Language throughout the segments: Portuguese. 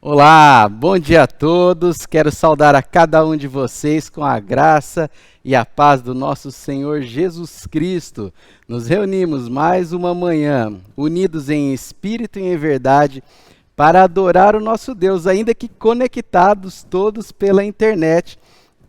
Olá, bom dia a todos. Quero saudar a cada um de vocês com a graça e a paz do nosso Senhor Jesus Cristo. Nos reunimos mais uma manhã, unidos em espírito e em verdade, para adorar o nosso Deus, ainda que conectados todos pela internet.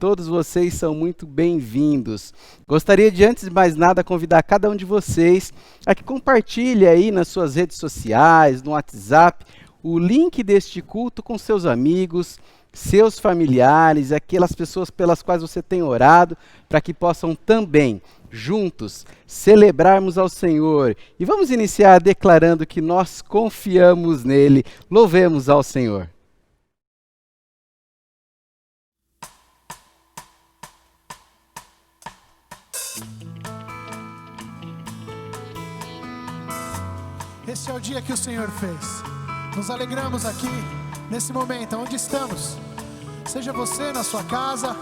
Todos vocês são muito bem-vindos. Gostaria de, antes de mais nada, convidar cada um de vocês a que compartilhe aí nas suas redes sociais, no WhatsApp, o link deste culto com seus amigos, seus familiares, aquelas pessoas pelas quais você tem orado, para que possam também, juntos, celebrarmos ao Senhor. E vamos iniciar declarando que nós confiamos nele. Louvemos ao Senhor. Esse é o dia que o Senhor fez. Nos alegramos aqui, nesse momento, onde estamos. Seja você na sua casa,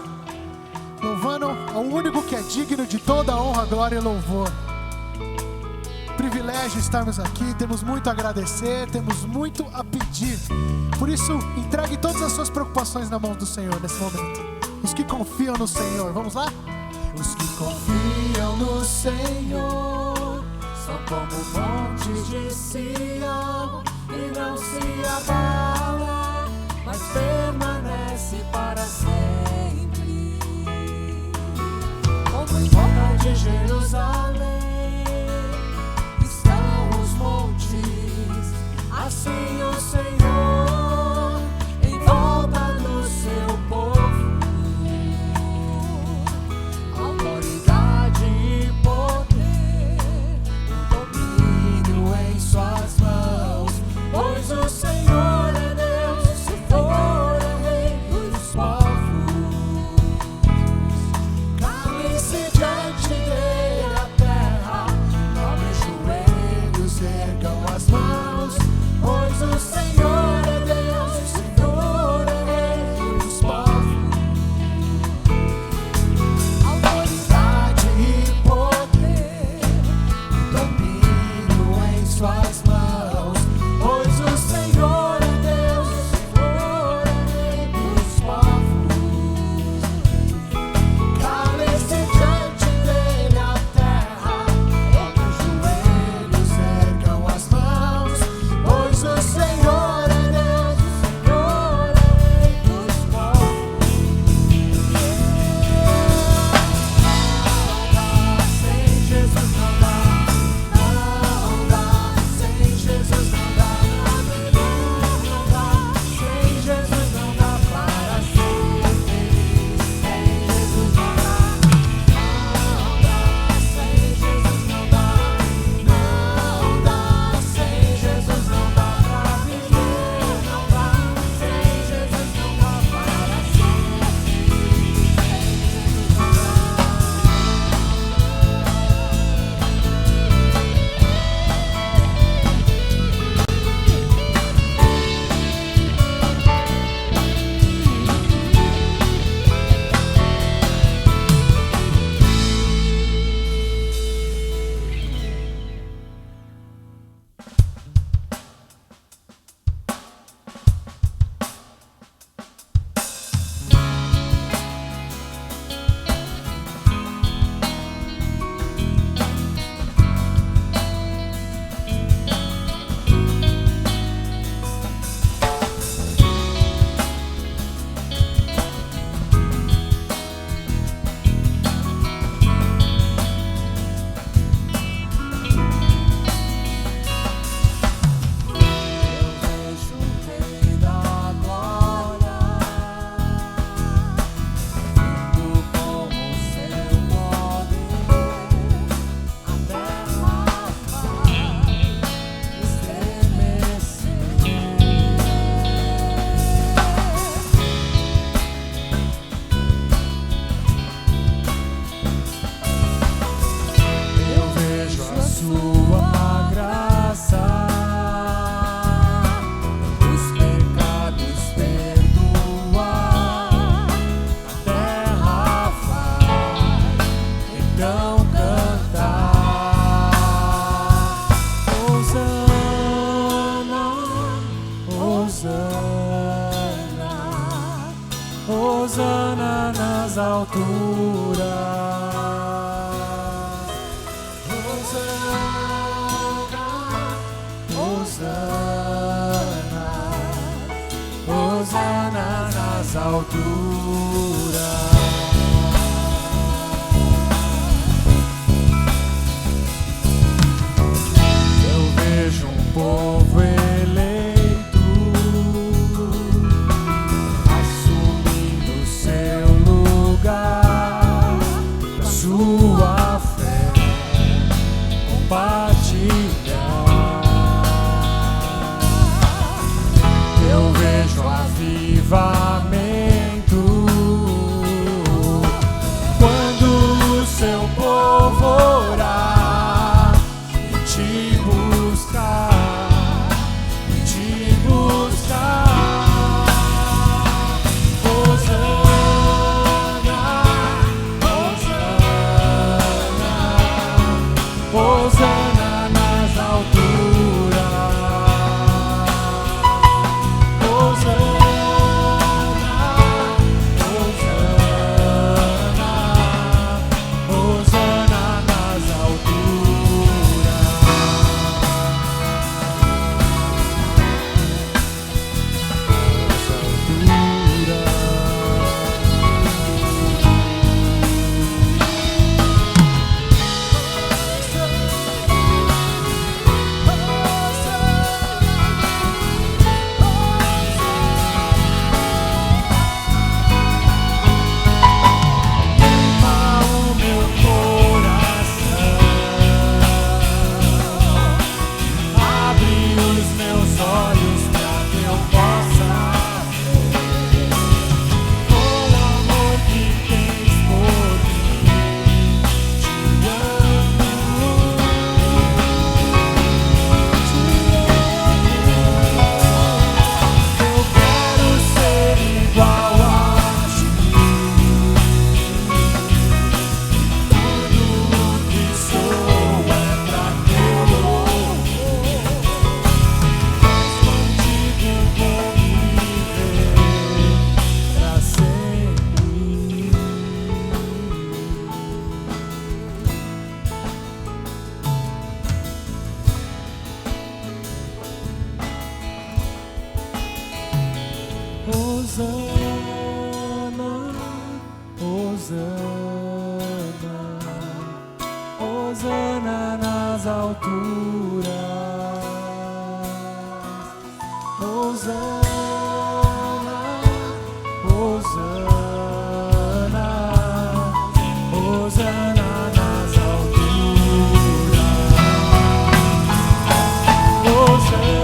louvando ao único que é digno de toda honra, glória e louvor. Privilégio estarmos aqui, temos muito a agradecer, temos muito a pedir. Por isso, entregue todas as suas preocupações na mão do Senhor nesse momento. Os que confiam no Senhor, vamos lá? Os que confiam no Senhor são como montes de Sião, e não se abala, mas permanece para sempre. Como em volta de Jerusalém estão os montes, assim o Senhor em volta do seu povo. Autoridade e poder, domínio em suas mãos, pois o Senhor é Deus, o Senhor é Rei dos povos. Cale-se diante dele a terra, dobre joelhos, ergam as mãos, pois o Senhor é Deus, o Senhor é Rei dos povos. Autoridade e poder, domínio em suas mãos, pois o Senhor é Deus, o Senhor é Rei dos povos. Cale-se diante dele a terra, dobre os joelhos, ergam as mãos, pois o Senhor é Deus, o Senhor é Rei dos povos. Sem Jesus não dá, não dá, sem Jesus não dá, não dá, sem Jesus não dá para ser feliz, sem Jesus não dá, sem Jesus não dá, sem Jesus não dá para viver, não dá, sem Jesus não dá para ser feliz, sem Jesus não dá. Hosana, alturas. Hosana, Hosana nas alturas. Eu vejo um povo eleito assumindo seu lugar, sua fé compartilhar. Eu vejo avivamento quando o seu povo orar e te buscar, e te buscar. Hosana, Hosana, Hosana nas alturas. Hosana, Hosana, Hosana nas alturas. Hosana, Hosana, Hosana nas alturas. Hosana.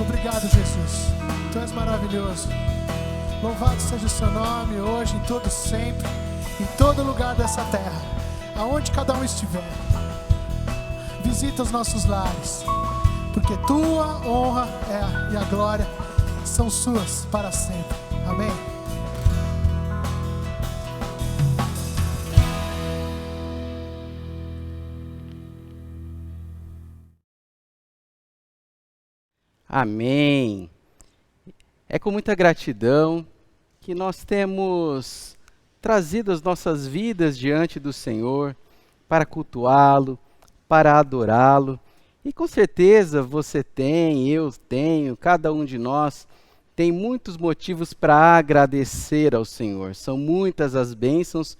Obrigado, Jesus. Tu és maravilhoso. Louvado seja o seu nome hoje, em todo sempre, em todo lugar dessa terra, aonde cada um estiver. Visita os nossos lares, porque tua honra e a glória são suas para sempre. Amém. Amém. É com muita gratidão que nós temos trazido as nossas vidas diante do Senhor para cultuá-lo, para adorá-lo. E com certeza você tem, eu tenho, cada um de nós tem muitos motivos para agradecer ao Senhor. São muitas as bênçãos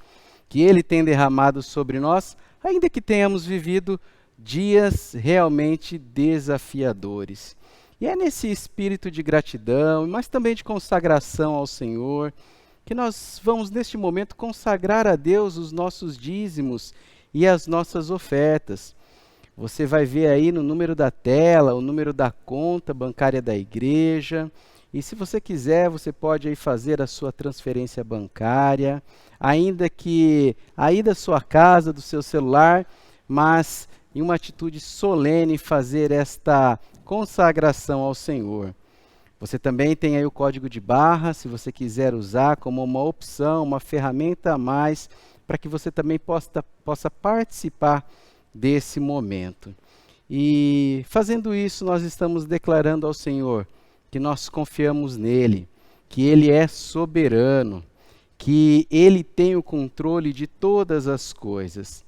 que Ele tem derramado sobre nós, ainda que tenhamos vivido dias realmente desafiadores. E é nesse espírito de gratidão, mas também de consagração ao Senhor, que nós vamos neste momento consagrar a Deus os nossos dízimos e as nossas ofertas. Você vai ver aí no número da tela, o número da conta bancária da igreja. E se você quiser, você pode aí fazer a sua transferência bancária, ainda que aí da sua casa, do seu celular, mas em uma atitude solene fazer esta consagração ao Senhor. Você também tem aí o código de barra, se você quiser usar como uma opção, uma ferramenta a mais, para que você também possa participar desse momento. E fazendo isso, nós estamos declarando ao Senhor que nós confiamos nele, que ele é soberano, que ele tem o controle de todas as coisas.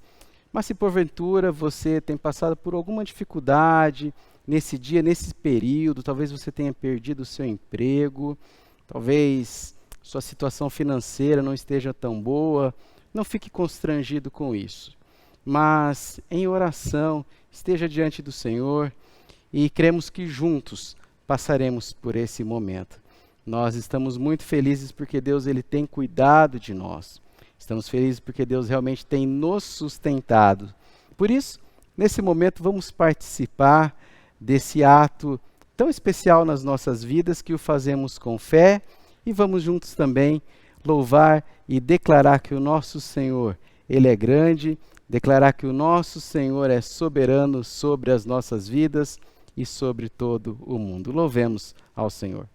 Mas se porventura você tem passado por alguma dificuldade nesse dia, nesse período, talvez você tenha perdido o seu emprego, talvez sua situação financeira não esteja tão boa, não fique constrangido com isso. Mas em oração, esteja diante do Senhor e cremos que juntos passaremos por esse momento. Nós estamos muito felizes porque Deus ele tem cuidado de nós. Estamos felizes porque Deus realmente tem nos sustentado. Por isso, nesse momento, vamos participar desse ato tão especial nas nossas vidas que o fazemos com fé e vamos juntos também louvar e declarar que o nosso Senhor, ele é grande, declarar que o nosso Senhor é soberano sobre as nossas vidas e sobre todo o mundo. Louvemos ao Senhor.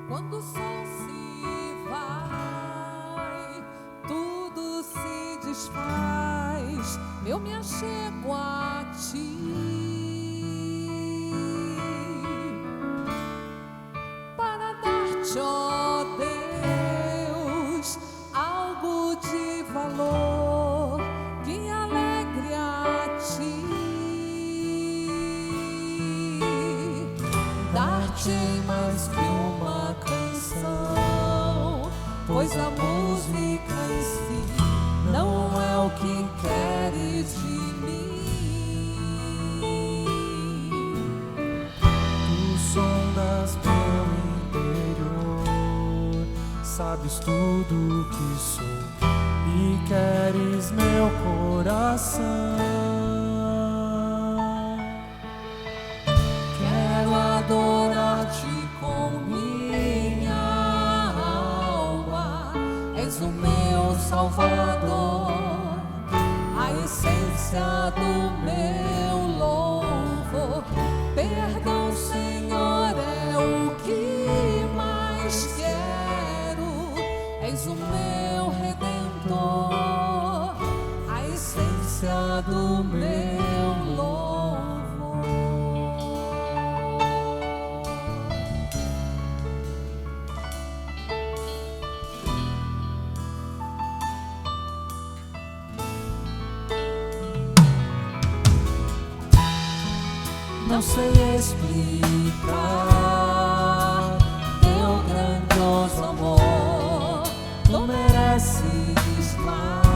Quando o sol se vai, tudo se desfaz, eu me achego a ti, para dar-te, ó Deus, algo de valor que alegre a ti, dar-te mais que uma canção, pois a música em si não é o que queres de mim. Tu sondas meu interior, sabes tudo o que sou e queres meu coração. Quero adorar-te com minha alma, és o meu Salvador, a essência do meu louvor. Perdão, Senhor, é o que mais quero, és o meu Redentor, a essência do meu louvor. Não sei explicar teu grandioso amor, tu mereces mais.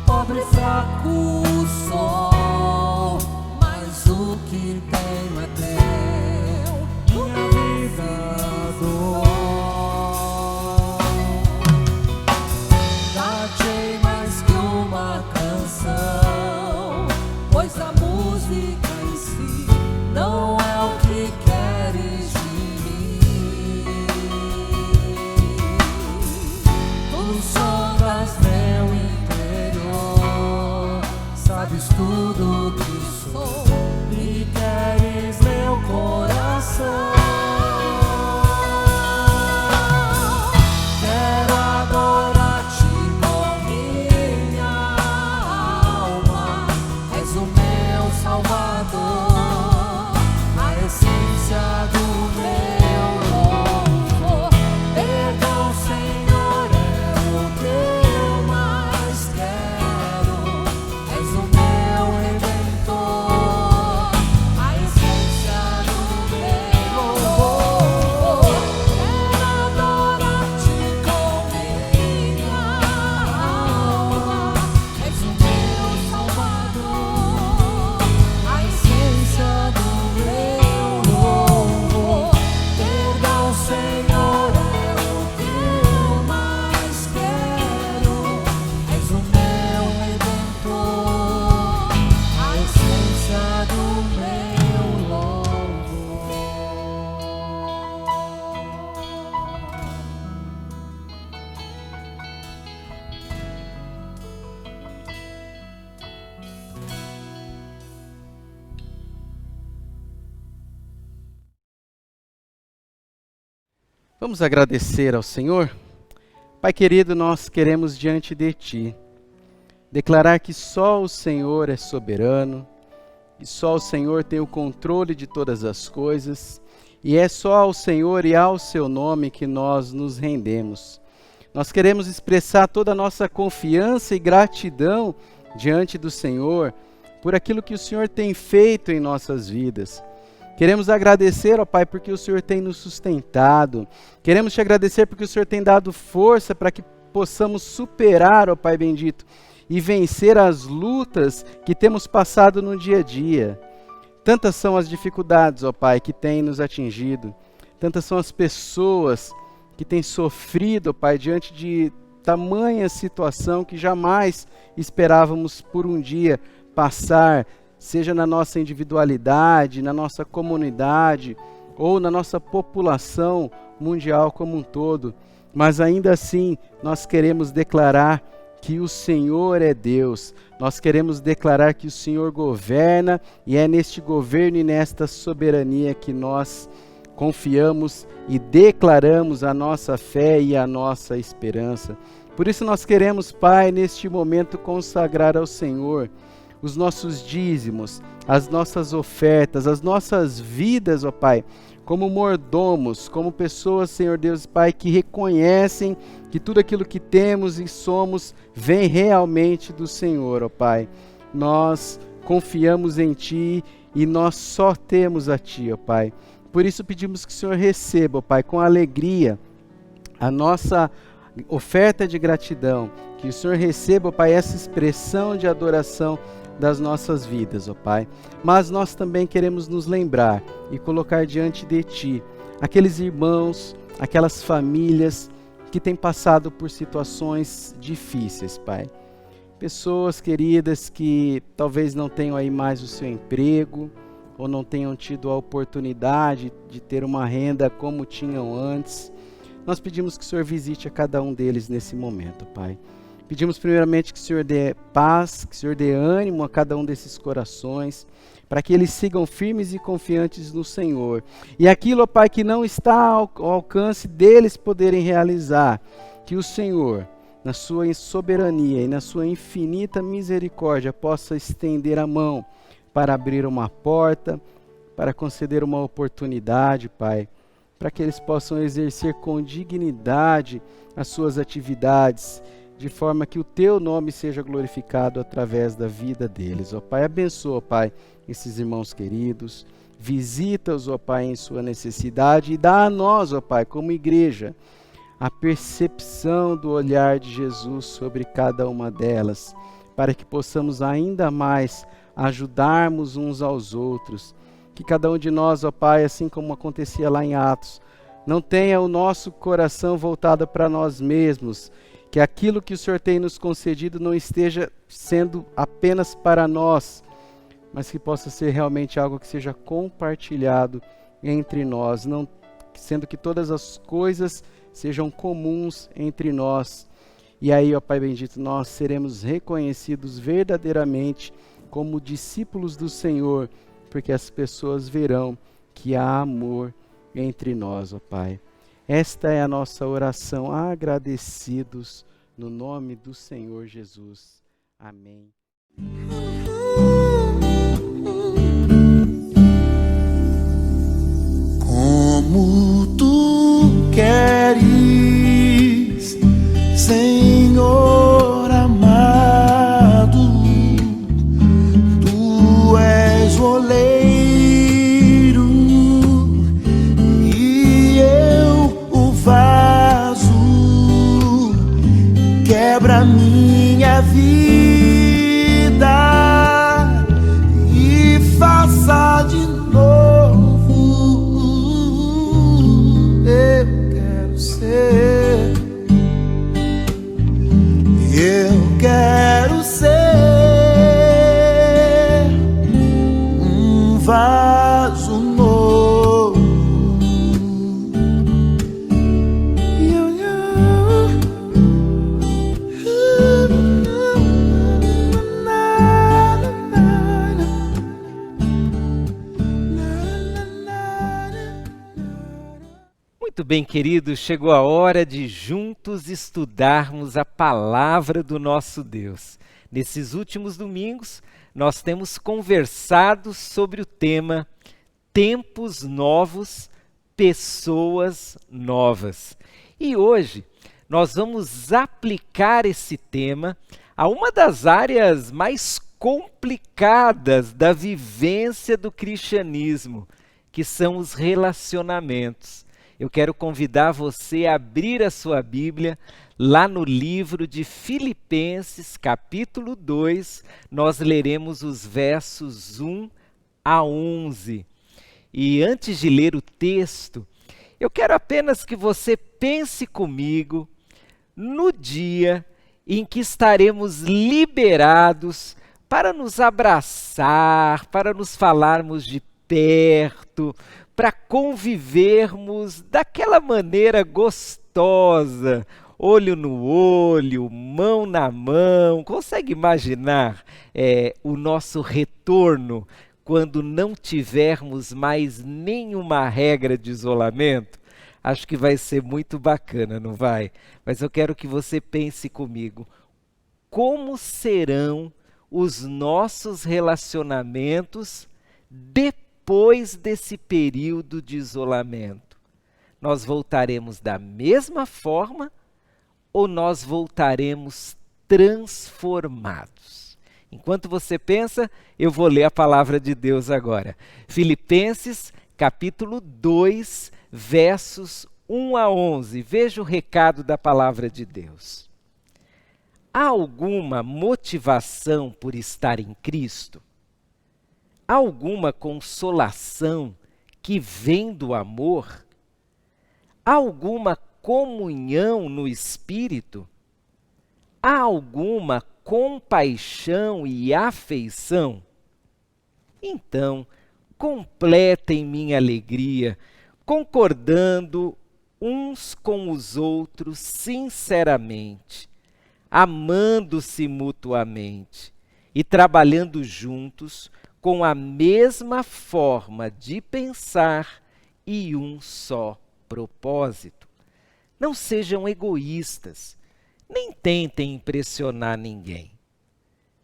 Pobre e fraco sou, mas o que tenho é teu, minha vida dou. Dá-te mais que uma canção, pois a música em si não é o que queres de mim. Tu sondas meu interior, sabes tudo o que sou e queres meu coração. Quero adorar-te com minha alma, és o meu Salvador, a essência do meu louvor. Perdão, Senhor, é o que eu mais quero, és o meu Redentor, Vamos agradecer ao Senhor? Pai querido, nós queremos diante de Ti declarar que só o Senhor é soberano, que só o Senhor tem o controle de todas as coisas, e é só ao Senhor e ao Seu nome que nós nos rendemos. Nós queremos expressar toda a nossa confiança e gratidão diante do Senhor por aquilo que o Senhor tem feito em nossas vidas. Queremos agradecer, ó Pai, porque o Senhor tem nos sustentado. Queremos te agradecer porque o Senhor tem dado força para que possamos superar, ó Pai bendito, e vencer as lutas que temos passado no dia a dia. Tantas são as dificuldades, ó Pai, que têm nos atingido. Tantas são as pessoas que têm sofrido, ó Pai, diante de tamanha situação que jamais esperávamos por um dia passar, seja na nossa individualidade, na nossa comunidade ou na nossa população mundial como um todo. Mas ainda assim, nós queremos declarar que o Senhor é Deus. Nós queremos declarar que o Senhor governa e é neste governo e nesta soberania que nós confiamos e declaramos a nossa fé e a nossa esperança. Por isso nós queremos, Pai, neste momento consagrar ao Senhor os nossos dízimos, as nossas ofertas, as nossas vidas, ó Pai, como mordomos, como pessoas, Senhor Deus Pai, que reconhecem que tudo aquilo que temos e somos vem realmente do Senhor, ó Pai. Nós confiamos em Ti e nós só temos a Ti, ó Pai. Por isso pedimos que o Senhor receba, ó Pai, com alegria a nossa oferta de gratidão, que o Senhor receba, ó Pai, essa expressão de adoração das nossas vidas, ó Pai. Mas nós também queremos nos lembrar e colocar diante de Ti aqueles irmãos, aquelas famílias que têm passado por situações difíceis, Pai. Pessoas queridas que talvez não tenham aí mais o seu emprego ou não tenham tido a oportunidade de ter uma renda como tinham antes. Nós pedimos que o Senhor visite a cada um deles nesse momento, Pai. Pedimos primeiramente que o Senhor dê paz, que o Senhor dê ânimo a cada um desses corações, para que eles sigam firmes e confiantes no Senhor. E aquilo, ó Pai, que não está ao alcance deles poderem realizar, que o Senhor, na sua soberania e na sua infinita misericórdia, possa estender a mão para abrir uma porta, para conceder uma oportunidade, Pai, para que eles possam exercer com dignidade as suas atividades, de forma que o Teu nome seja glorificado através da vida deles. Ó Pai, abençoa, Pai, esses irmãos queridos, visita-os, ó Pai, em sua necessidade e dá a nós, ó Pai, como igreja, a percepção do olhar de Jesus sobre cada uma delas, para que possamos ainda mais ajudarmos uns aos outros, que cada um de nós, ó Pai, assim como acontecia lá em Atos, não tenha o nosso coração voltado para nós mesmos, que aquilo que o Senhor tem nos concedido não esteja sendo apenas para nós, mas que possa ser realmente algo que seja compartilhado entre nós, não sendo que todas as coisas sejam comuns entre nós. E aí, ó Pai bendito, nós seremos reconhecidos verdadeiramente como discípulos do Senhor, porque as pessoas verão que há amor entre nós, ó Pai. Esta é a nossa oração, agradecidos no nome do Senhor Jesus. Amém. Como Tu queres, Senhor amado, Tu és o oleiro e eu o vaso, quebra minha vida e faça de novo. Eu quero ser, eu quero ser um vaso novo. Muito bem, queridos, chegou a hora de juntos estudarmos a palavra do nosso Deus. Nesses últimos domingos, nós temos conversado sobre o tema Tempos Novos, Pessoas Novas. E hoje nós vamos aplicar esse tema a uma das áreas mais complicadas da vivência do cristianismo, que são os relacionamentos. Eu quero convidar você a abrir a sua Bíblia lá no livro de Filipenses, capítulo 2, nós leremos os versos 1 a 11. E antes de ler o texto, eu quero apenas que você pense comigo no dia em que estaremos liberados para nos abraçar, para nos falarmos de perto, para convivermos daquela maneira gostosa, olho no olho, mão na mão. Consegue imaginar o nosso retorno quando não tivermos mais nenhuma regra de isolamento? Acho que vai ser muito bacana, não vai? Mas eu quero que você pense comigo, como serão os nossos relacionamentos depois desse período de isolamento? Nós voltaremos da mesma forma ou nós voltaremos transformados? Enquanto você pensa, eu vou ler a palavra de Deus agora. Filipenses, capítulo 2, versos 1 a 11. Veja o recado da palavra de Deus. Há alguma motivação por estar em Cristo? Há alguma consolação que vem do amor? Há alguma comunhão no Espírito? Há alguma compaixão e afeição? Então, completem minha alegria, concordando uns com os outros sinceramente, amando-se mutuamente e trabalhando juntos com a mesma forma de pensar e um só propósito. Não sejam egoístas, nem tentem impressionar ninguém.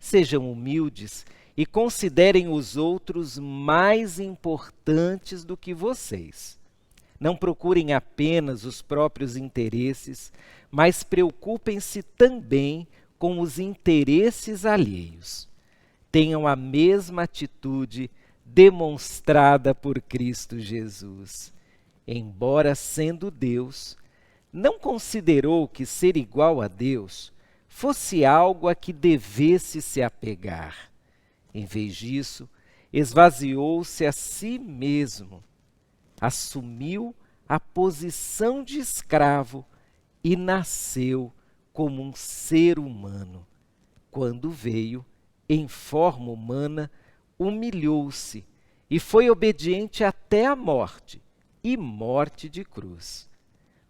Sejam humildes e considerem os outros mais importantes do que vocês. Não procurem apenas os próprios interesses, mas preocupem-se também com os interesses alheios. Tenham a mesma atitude demonstrada por Cristo Jesus. Embora sendo Deus, não considerou que ser igual a Deus fosse algo a que devesse se apegar. Em vez disso, esvaziou-se a si mesmo, assumiu a posição de escravo e nasceu como um ser humano. Quando veio em forma humana, humilhou-se e foi obediente até a morte, e morte de cruz.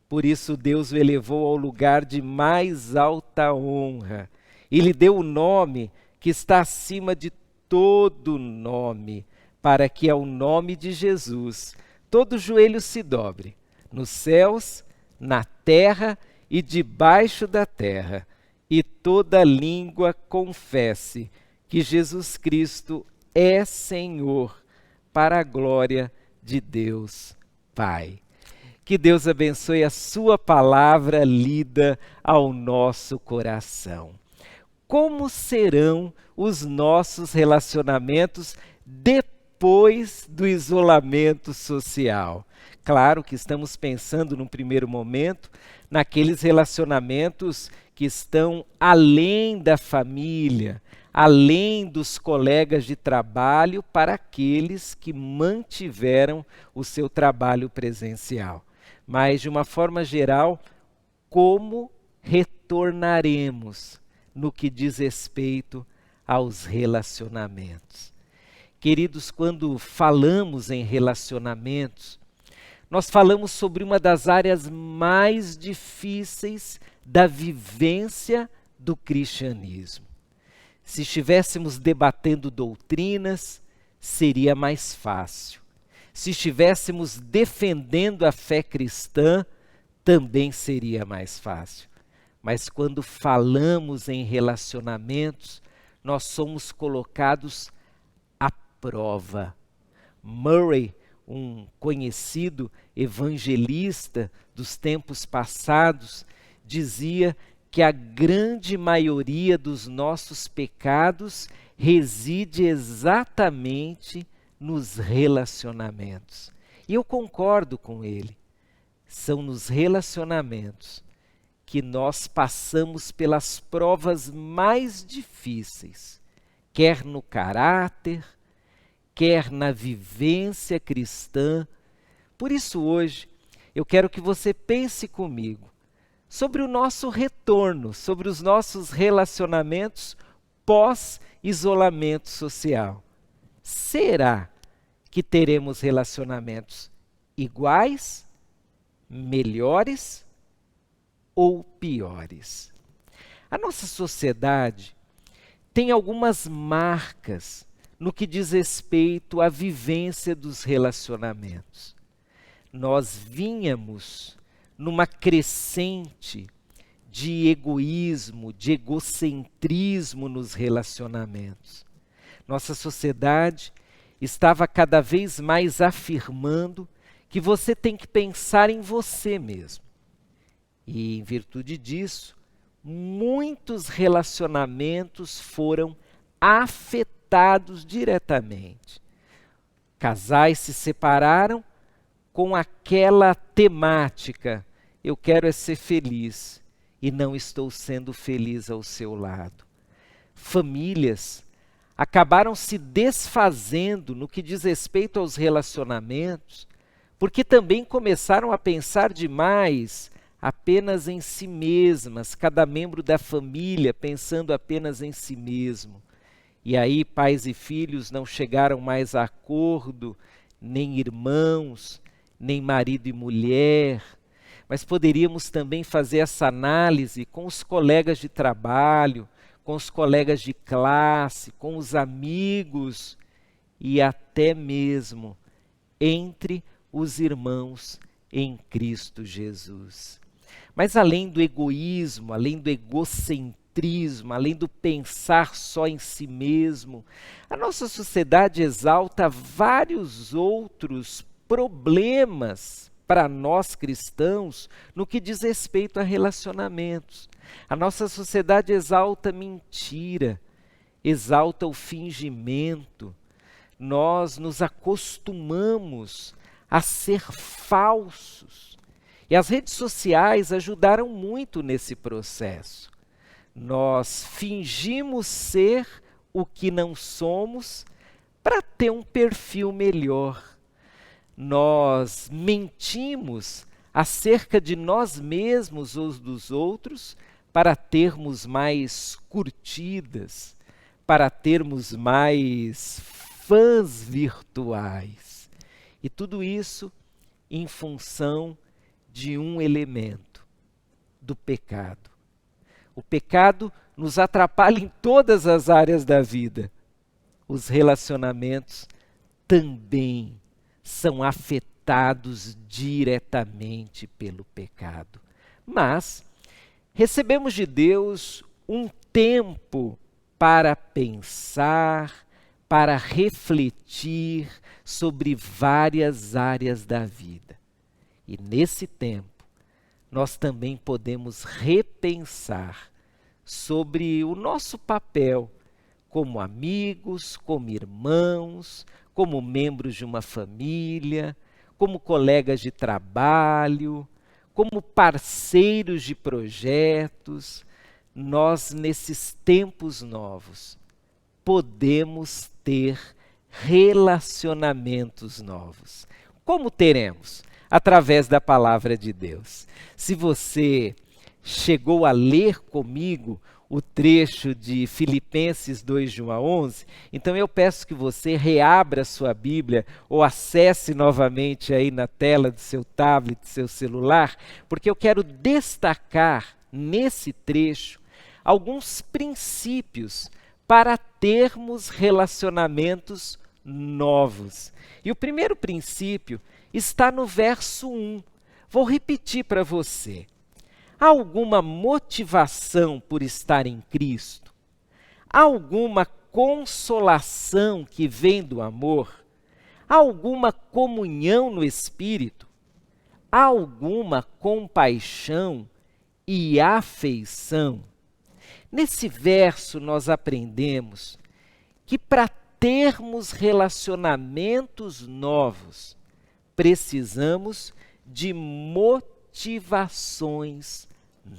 Por isso Deus o elevou ao lugar de mais alta honra e lhe deu o nome que está acima de todo nome, para que ao nome de Jesus todo joelho se dobre, nos céus, na terra e debaixo da terra, e toda língua confesse que Jesus Cristo é Senhor, para a glória de Deus Pai. Que Deus abençoe a sua palavra lida ao nosso coração. Como serão os nossos relacionamentos depois do isolamento social? Claro que estamos pensando, num primeiro momento, naqueles relacionamentos que estão além da família, além dos colegas de trabalho, para aqueles que mantiveram o seu trabalho presencial. Mas, de uma forma geral, como retornaremos no que diz respeito aos relacionamentos? Queridos, quando falamos em relacionamentos, nós falamos sobre uma das áreas mais difíceis da vivência do cristianismo. Se estivéssemos debatendo doutrinas, seria mais fácil. Se estivéssemos defendendo a fé cristã, também seria mais fácil. Mas quando falamos em relacionamentos, nós somos colocados à prova. Murray, um conhecido evangelista dos tempos passados, dizia que a grande maioria dos nossos pecados reside exatamente nos relacionamentos. E eu concordo com ele. São nos relacionamentos que nós passamos pelas provas mais difíceis, quer no caráter, quer na vivência cristã. Por isso hoje eu quero que você pense comigo sobre o nosso retorno, sobre os nossos relacionamentos pós-isolamento social. Será que teremos relacionamentos iguais, melhores ou piores? A nossa sociedade tem algumas marcas no que diz respeito à vivência dos relacionamentos. Nós vínhamos numa crescente de egoísmo, de egocentrismo nos relacionamentos. Nossa sociedade estava cada vez mais afirmando que você tem que pensar em você mesmo. E, em virtude disso, muitos relacionamentos foram afetados diretamente. Casais se separaram com aquela temática: eu quero é ser feliz e não estou sendo feliz ao seu lado. Famílias acabaram se desfazendo no que diz respeito aos relacionamentos, porque também começaram a pensar demais apenas em si mesmas, cada membro da família pensando apenas em si mesmo. E aí pais e filhos não chegaram mais a acordo, nem irmãos, nem marido e mulher. Mas poderíamos também fazer essa análise com os colegas de trabalho, com os colegas de classe, com os amigos e até mesmo entre os irmãos em Cristo Jesus. Mas além do egoísmo, além do egocentrismo, além do pensar só em si mesmo, a nossa sociedade exalta vários outros problemas para nós cristãos no que diz respeito a relacionamentos. A nossa sociedade exalta mentira, exalta o fingimento. Nós nos acostumamos a ser falsos. E as redes sociais ajudaram muito nesse processo. Nós fingimos ser o que não somos para ter um perfil melhor. Nós mentimos acerca de nós mesmos ou dos outros para termos mais curtidas, para termos mais fãs virtuais. E tudo isso em função de um elemento, do pecado. O pecado nos atrapalha em todas as áreas da vida. Os relacionamentos também são afetados diretamente pelo pecado. Mas recebemos de Deus um tempo para pensar, para refletir sobre várias áreas da vida. E nesse tempo, nós também podemos repensar sobre o nosso papel como amigos, como irmãos, como membros de uma família, como colegas de trabalho, como parceiros de projetos. Nós, nesses tempos novos, podemos ter relacionamentos novos. Como teremos? Através da palavra de Deus. Se você chegou a ler comigo o trecho de Filipenses 2, de 1 a 11, então eu peço que você reabra sua Bíblia ou acesse novamente aí na tela do seu tablet, do seu celular, porque eu quero destacar nesse trecho alguns princípios para termos relacionamentos novos. E o primeiro princípio está no verso 1. Vou repetir para você. Há alguma motivação por estar em Cristo? Há alguma consolação que vem do amor? Há alguma comunhão no Espírito? Há alguma compaixão e afeição? Nesse verso nós aprendemos que para termos relacionamentos novos, precisamos de motivações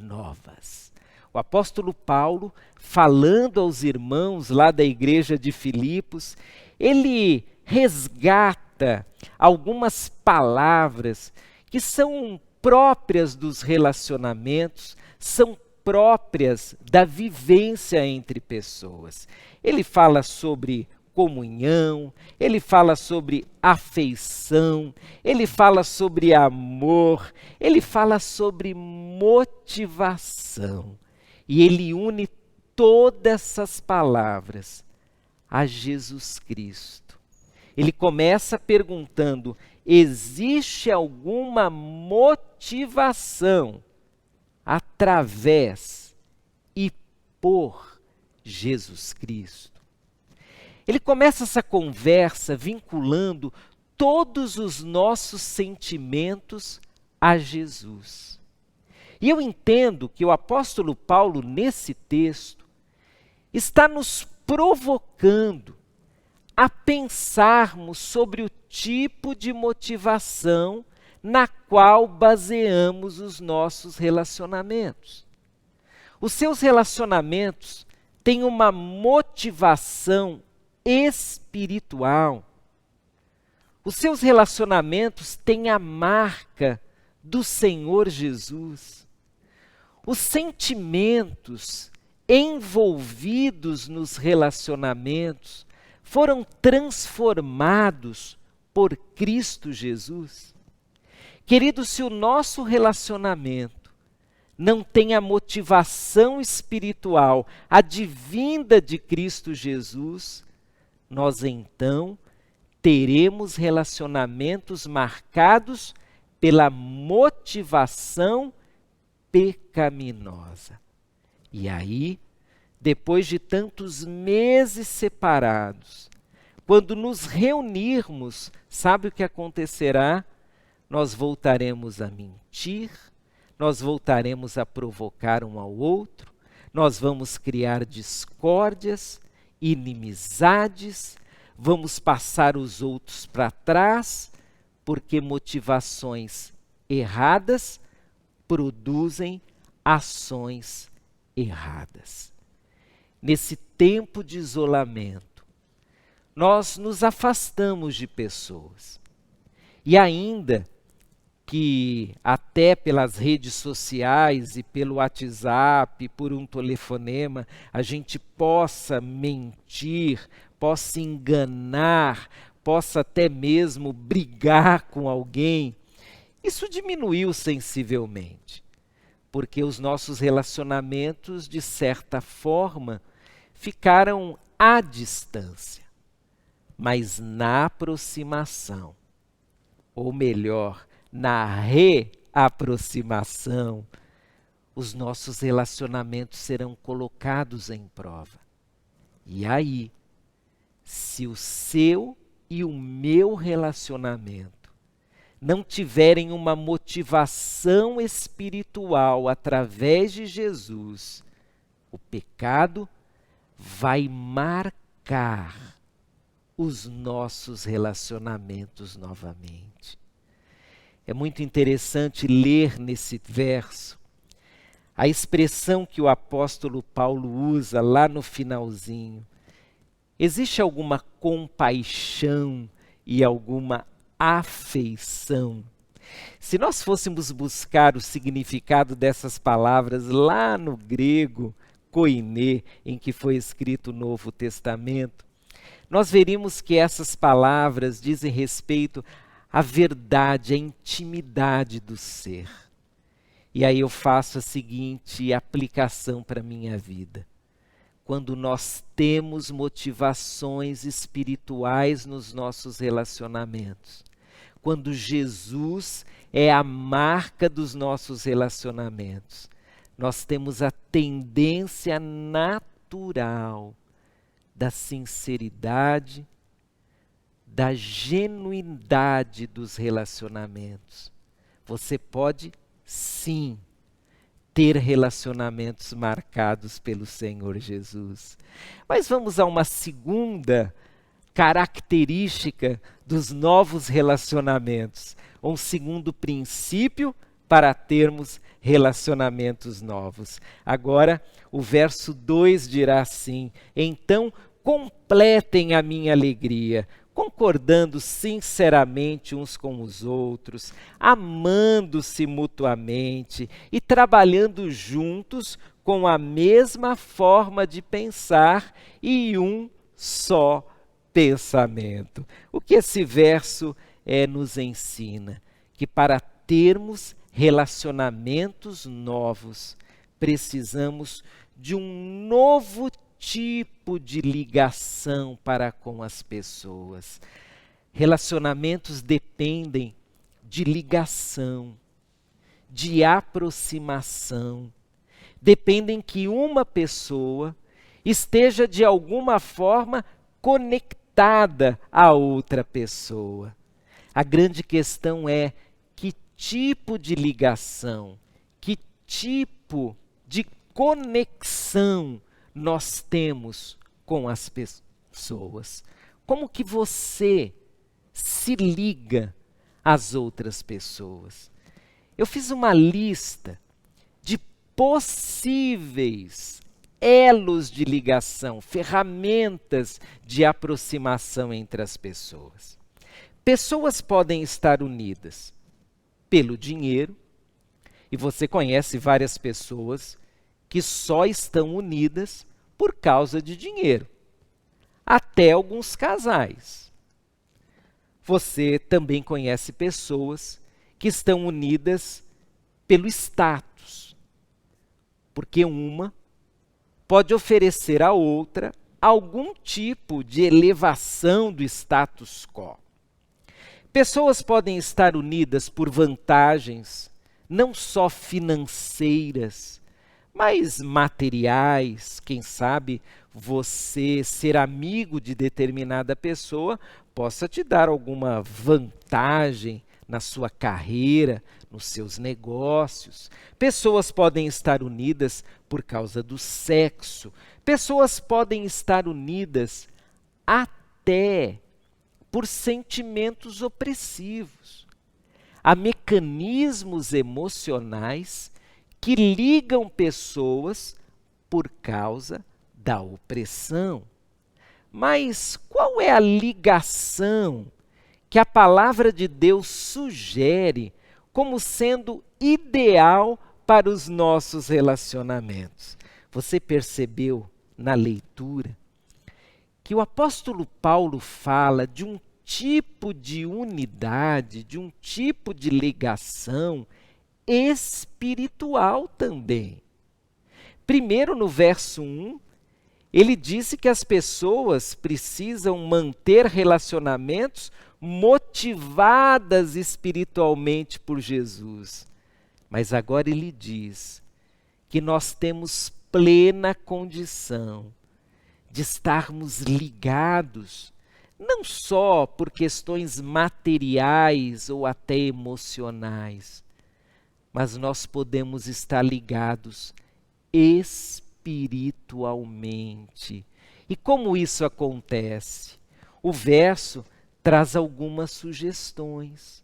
novas. O apóstolo Paulo, falando aos irmãos lá da igreja de Filipos, ele resgata algumas palavras que são próprias dos relacionamentos, são próprias da vivência entre pessoas. Ele fala sobre comunhão, ele fala sobre afeição, ele fala sobre amor, ele fala sobre motivação. E ele une todas essas palavras a Jesus Cristo. Ele começa perguntando: existe alguma motivação através e por Jesus Cristo? Ele começa essa conversa vinculando todos os nossos sentimentos a Jesus. E eu entendo que o apóstolo Paulo, nesse texto, está nos provocando a pensarmos sobre o tipo de motivação na qual baseamos os nossos relacionamentos. Os seus relacionamentos têm uma motivação espiritual. Os seus relacionamentos têm a marca do Senhor Jesus. Os sentimentos envolvidos nos relacionamentos foram transformados por Cristo Jesus. Querido, se o nosso relacionamento não tem a motivação espiritual advinda de Cristo Jesus, nós então teremos relacionamentos marcados pela motivação pecaminosa. E aí, depois de tantos meses separados, quando nos reunirmos, sabe o que acontecerá? Nós voltaremos a mentir, nós voltaremos a provocar um ao outro, nós vamos criar discórdias, inimizades, vamos passar os outros para trás, porque motivações erradas produzem ações erradas. Nesse tempo de isolamento, nós nos afastamos de pessoas. E ainda que até pelas redes sociais e pelo WhatsApp, por um telefonema, a gente possa mentir, possa enganar, possa até mesmo brigar com alguém, isso diminuiu sensivelmente, porque os nossos relacionamentos, de certa forma, ficaram à distância, mas na aproximação, ou melhor, na reaproximação, os nossos relacionamentos serão colocados em prova. E aí, se o seu e o meu relacionamento não tiverem uma motivação espiritual através de Jesus, o pecado vai marcar os nossos relacionamentos novamente. É muito interessante ler nesse verso a expressão que o apóstolo Paulo usa lá no finalzinho. Existe alguma compaixão e alguma afeição? Se nós fôssemos buscar o significado dessas palavras lá no grego, koiné, em que foi escrito o Novo Testamento, nós veríamos que essas palavras dizem respeito à verdade, à intimidade do ser. E aí eu faço a seguinte aplicação para a minha vida. quando nós temos motivações espirituais nos nossos relacionamentos. Quando Jesus é a marca dos nossos relacionamentos. Nós temos a tendência natural da sinceridade, da genuidade dos relacionamentos. Você pode, sim, ter relacionamentos marcados pelo Senhor Jesus. Mas vamos a uma segunda característica dos novos relacionamentos, um segundo princípio para termos relacionamentos novos. Agora, o verso 2 dirá assim: então completem a minha alegria, concordando sinceramente uns com os outros, amando-se mutuamente e trabalhando juntos com a mesma forma de pensar e um só pensamento. O que esse verso nos ensina? Que para termos relacionamentos novos, precisamos de um novo tipo de ligação para com as pessoas. Relacionamentos dependem de ligação, de aproximação. Dependem que uma pessoa esteja de alguma forma conectada a outra pessoa. A grande questão é que tipo de ligação, que tipo de conexão nós temos com as pessoas. Como que você se liga às outras pessoas? Eu fiz uma lista de possíveis elos de ligação, ferramentas de aproximação entre as pessoas. Pessoas podem estar unidas pelo dinheiro, e você conhece várias pessoas que só estão unidas por causa de dinheiro. Até alguns casais. Você também conhece pessoas que estão unidas pelo status, porque uma pode oferecer à outra algum tipo de elevação do status quo. Pessoas podem estar unidas por vantagens, não só financeiras, mas materiais. Quem sabe você ser amigo de determinada pessoa possa te dar alguma vantagem na sua carreira, nos seus negócios. Pessoas podem estar unidas por causa do sexo. Pessoas podem estar unidas até por sentimentos opressivos. Há mecanismos emocionais que ligam pessoas por causa da opressão. Mas qual é a ligação que a palavra de Deus sugere como sendo ideal para os nossos relacionamentos? Você percebeu na leitura que o apóstolo Paulo fala de um tipo de unidade, de um tipo de ligação espiritual também. Primeiro, no verso 1, ele disse que as pessoas precisam manter relacionamentos motivadas espiritualmente por Jesus. Mas agora ele diz que nós temos plena condição de estarmos ligados, não só por questões materiais ou até emocionais, mas nós podemos estar ligados espiritualmente. E como isso acontece? O verso traz algumas sugestões.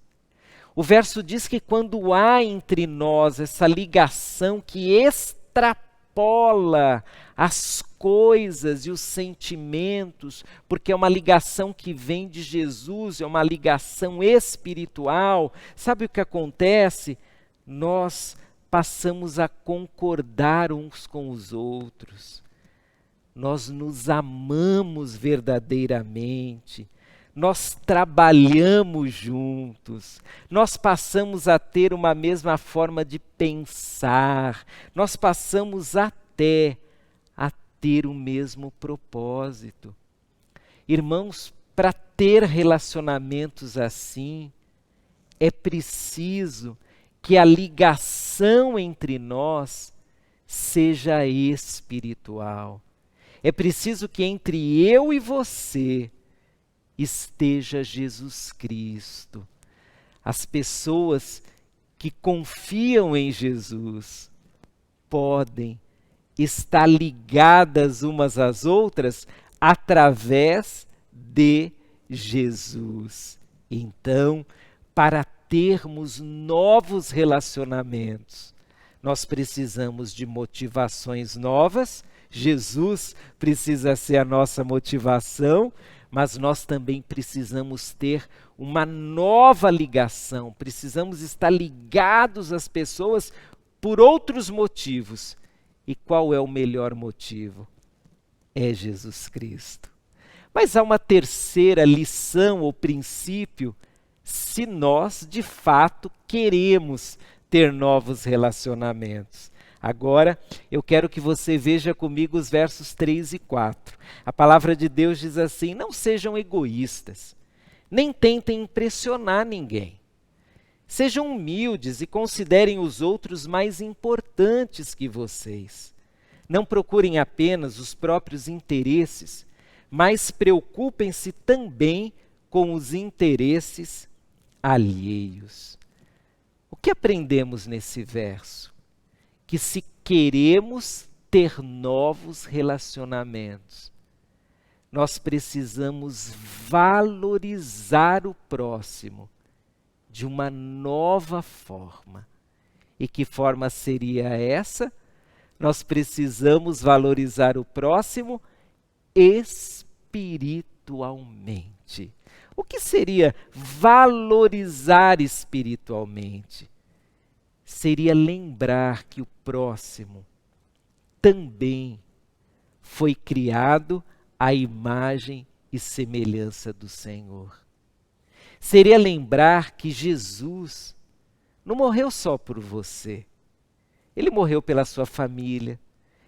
O verso diz que quando há entre nós essa ligação que extrapola as coisas e os sentimentos, porque é uma ligação que vem de Jesus, é uma ligação espiritual, sabe o que acontece? Nós passamos a concordar uns com os outros. Nós nos amamos verdadeiramente. Nós trabalhamos juntos. Nós passamos a ter uma mesma forma de pensar. Nós passamos até a ter o mesmo propósito. Irmãos, para ter relacionamentos assim, é preciso que a ligação entre nós seja espiritual. É preciso que entre eu e você esteja Jesus Cristo. As pessoas que confiam em Jesus podem estar ligadas umas às outras através de Jesus. Então, para termos novos relacionamentos, nós precisamos de motivações novas. Jesus precisa ser a nossa motivação, mas nós também precisamos ter uma nova ligação, precisamos estar ligados às pessoas por outros motivos. E qual é o melhor motivo? É Jesus Cristo. Mas há uma terceira lição ou princípio, se nós de fato queremos ter novos relacionamentos. Agora, eu quero que você veja comigo os versos 3 e 4. A palavra de Deus diz assim: não sejam egoístas, nem tentem impressionar ninguém. Sejam humildes e considerem os outros mais importantes que vocês. Não procurem apenas os próprios interesses, mas preocupem-se também com os interesses alheios. O que aprendemos nesse verso? Que se queremos ter novos relacionamentos, nós precisamos valorizar o próximo de uma nova forma. E que forma seria essa? Nós precisamos valorizar o próximo espiritualmente. O que seria valorizar espiritualmente? Seria lembrar que o próximo também foi criado à imagem e semelhança do Senhor. Seria lembrar que Jesus não morreu só por você. Ele morreu pela sua família,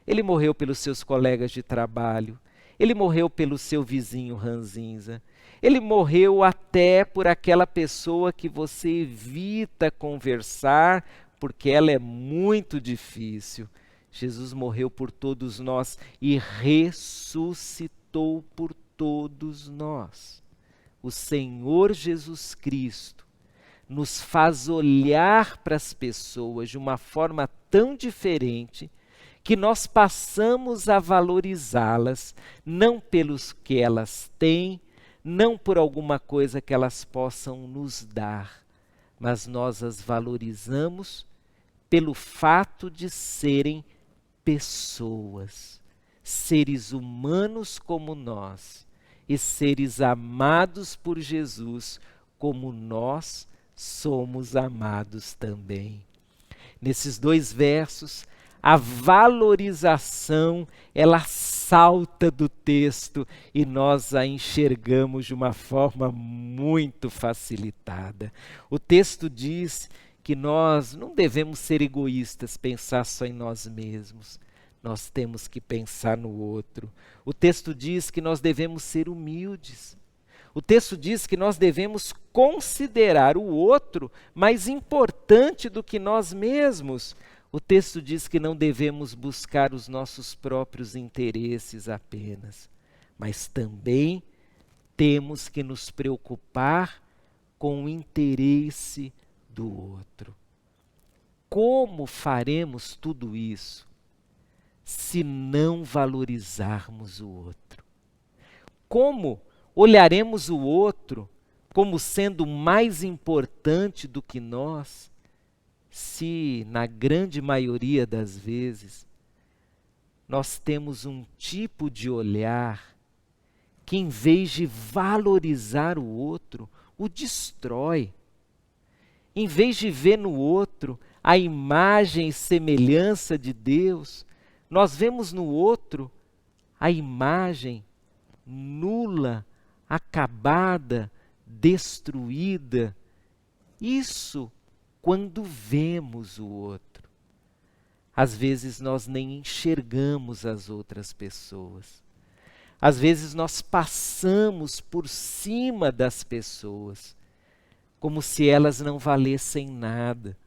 ele morreu pelos seus colegas de trabalho, ele morreu pelo seu vizinho ranzinza, ele morreu até por aquela pessoa que você evita conversar, porque ela é muito difícil. Jesus morreu por todos nós e ressuscitou por todos nós. O Senhor Jesus Cristo nos faz olhar para as pessoas de uma forma tão diferente que nós passamos a valorizá-las, não pelos que elas têm, não por alguma coisa que elas possam nos dar, mas nós as valorizamos pelo fato de serem pessoas, seres humanos como nós, e seres amados por Jesus como nós somos amados também. Nesses dois versos, a valorização, ela salta do texto e nós a enxergamos de uma forma muito facilitada. O texto diz que nós não devemos ser egoístas, pensar só em nós mesmos. Nós temos que pensar no outro. O texto diz que nós devemos ser humildes. O texto diz que nós devemos considerar o outro mais importante do que nós mesmos. O texto diz que não devemos buscar os nossos próprios interesses apenas, mas também temos que nos preocupar com o interesse do outro. Como faremos tudo isso se não valorizarmos o outro? Como olharemos o outro como sendo mais importante do que nós, se na grande maioria das vezes nós temos um tipo de olhar que, em vez de valorizar o outro, o destrói? Em vez de ver no outro a imagem e semelhança de Deus, nós vemos no outro a imagem nula, acabada, destruída. Isso quando vemos o outro. Às vezes nós nem enxergamos as outras pessoas. Às vezes nós passamos por cima das pessoas, como se elas não valessem nada,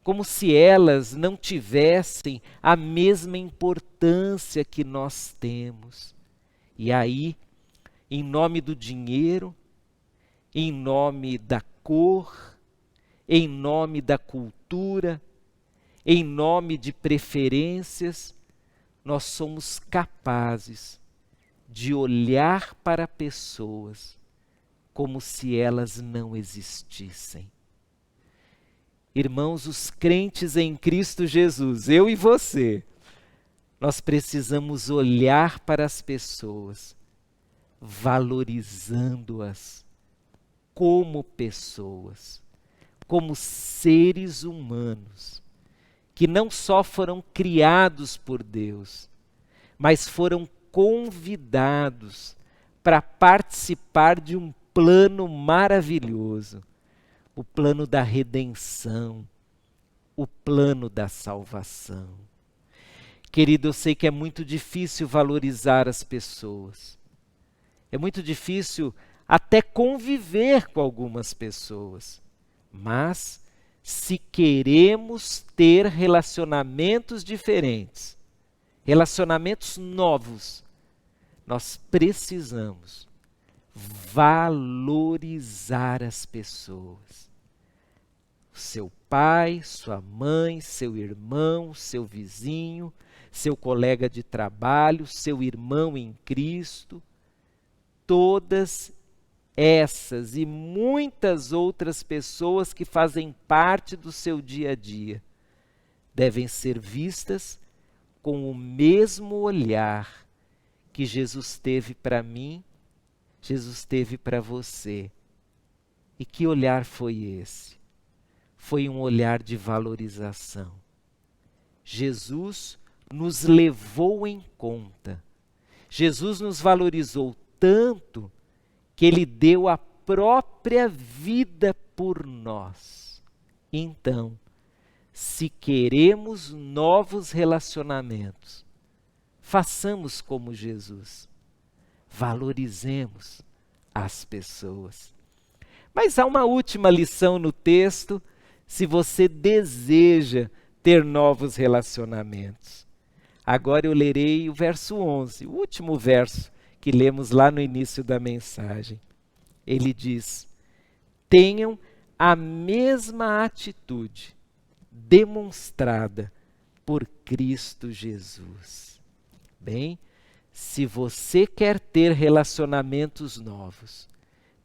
como se elas não tivessem a mesma importância que nós temos. E aí, em nome do dinheiro, em nome da cor, em nome da cultura, em nome de preferências, nós somos capazes de olhar para pessoas como se elas não existissem. Irmãos, os crentes em Cristo Jesus, eu e você, nós precisamos olhar para as pessoas, valorizando-as como pessoas, como seres humanos, que não só foram criados por Deus, mas foram convidados para participar de um plano maravilhoso, o plano da redenção, o plano da salvação. Querido, eu sei que é muito difícil valorizar as pessoas. É muito difícil até conviver com algumas pessoas. Mas, se queremos ter relacionamentos diferentes, relacionamentos novos, nós precisamos valorizar as pessoas. Seu pai, sua mãe, seu irmão, seu vizinho, seu colega de trabalho, seu irmão em Cristo, todas essas e muitas outras pessoas que fazem parte do seu dia a dia devem ser vistas com o mesmo olhar que Jesus teve para mim, Jesus teve para você. E que olhar foi esse? Foi um olhar de valorização. Jesus nos levou em conta. Jesus nos valorizou tanto que Ele deu a própria vida por nós. Então, se queremos novos relacionamentos, façamos como Jesus. Valorizemos as pessoas. Mas há uma última lição no texto, se você deseja ter novos relacionamentos. Agora eu lerei o verso 11, o último verso que lemos lá no início da mensagem. Ele diz: tenham a mesma atitude demonstrada por Cristo Jesus. Bem, se você quer ter relacionamentos novos,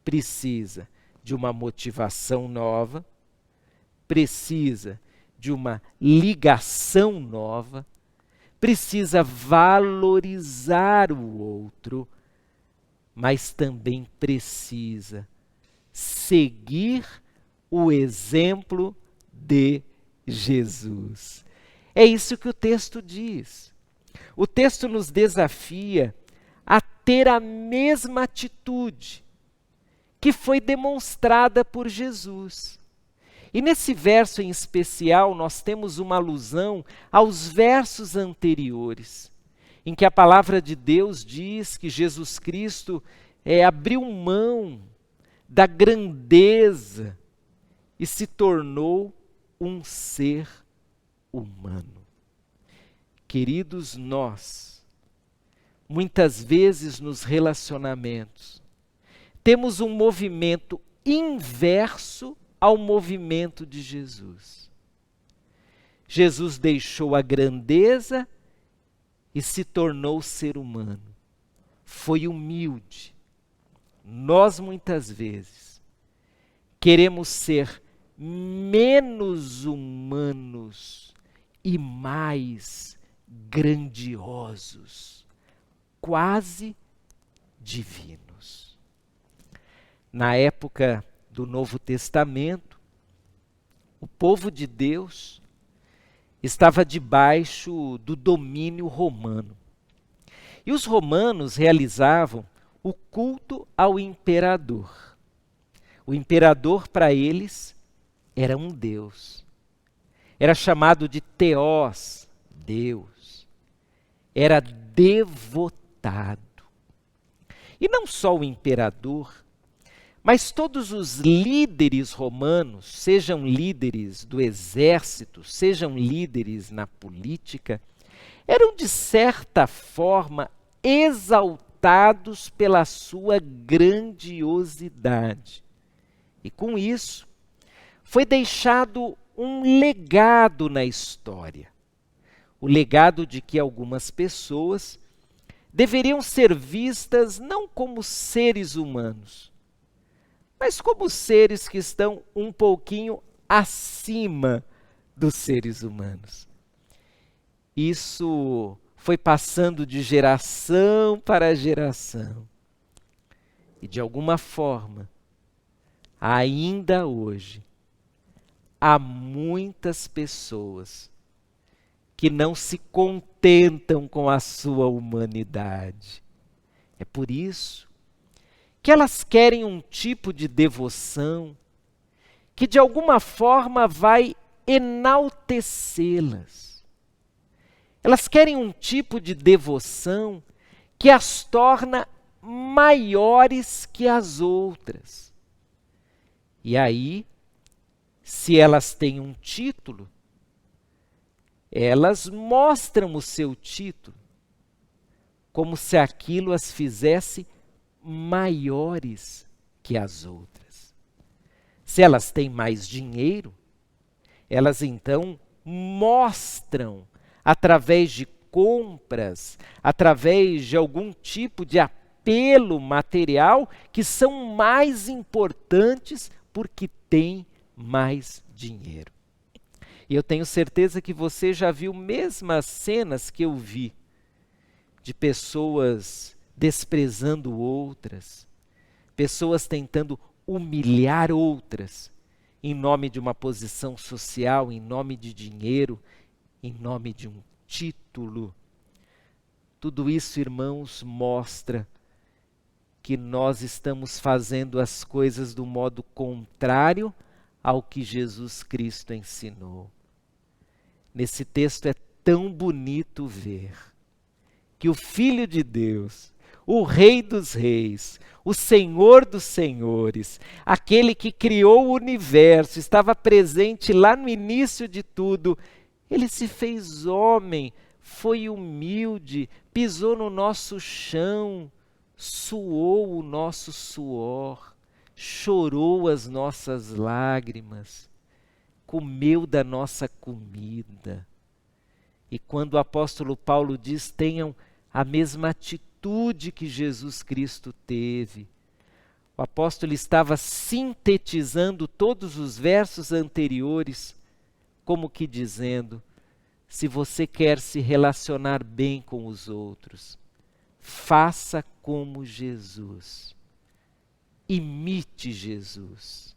precisa de uma motivação nova, precisa de uma ligação nova, precisa valorizar o outro, mas também precisa seguir o exemplo de Jesus. É isso que o texto diz. O texto nos desafia a ter a mesma atitude que foi demonstrada por Jesus. E nesse verso em especial, nós temos uma alusão aos versos anteriores, em que a palavra de Deus diz que Jesus Cristo abriu mão da grandeza e se tornou um ser humano. Queridos, nós, muitas vezes nos relacionamentos, temos um movimento inverso ao movimento de Jesus. Jesus deixou a grandeza e se tornou ser humano. Foi humilde. Nós, muitas vezes, queremos ser menos humanos e mais grandiosos, quase divinos. Na época do Novo Testamento, o povo de Deus estava debaixo do domínio romano. E os romanos realizavam o culto ao imperador. O imperador, para eles, era um Deus. era chamado de Theos, Deus. Era devotado. E não só o imperador, mas todos os líderes romanos, sejam líderes do exército, sejam líderes na política, eram de certa forma exaltados pela sua grandiosidade. E com isso, foi deixado um legado na história. O legado de que algumas pessoas deveriam ser vistas não como seres humanos, mas como seres que estão um pouquinho acima dos seres humanos. Isso foi passando de geração para geração. E de alguma forma, ainda hoje, há muitas pessoas que não se contentam com a sua humanidade. É por isso que elas querem um tipo de devoção que de alguma forma vai enaltecê-las. Elas querem um tipo de devoção que as torna maiores que as outras. E aí, se elas têm um título, elas mostram o seu título como se aquilo as fizesse maiores que as outras. Se elas têm mais dinheiro, elas então mostram, através de compras, através de algum tipo de apelo material, que são mais importantes porque têm mais dinheiro. E eu tenho certeza que você já viu mesmas cenas que eu vi, de pessoas desprezando outras, pessoas tentando humilhar outras, em nome de uma posição social, em nome de dinheiro, em nome de um título. Tudo isso, irmãos, mostra que nós estamos fazendo as coisas do modo contrário ao que Jesus Cristo ensinou. Nesse texto é tão bonito ver que o Filho de Deus, o Rei dos Reis, o Senhor dos Senhores, aquele que criou o universo, estava presente lá no início de tudo. Ele se fez homem, foi humilde, pisou no nosso chão, suou o nosso suor, chorou as nossas lágrimas, comeu da nossa comida. E quando o apóstolo Paulo diz, tenham a mesma atitude que Jesus Cristo teve, o apóstolo estava sintetizando todos os versos anteriores, como que dizendo, se você quer se relacionar bem com os outros, faça como Jesus. Imite Jesus.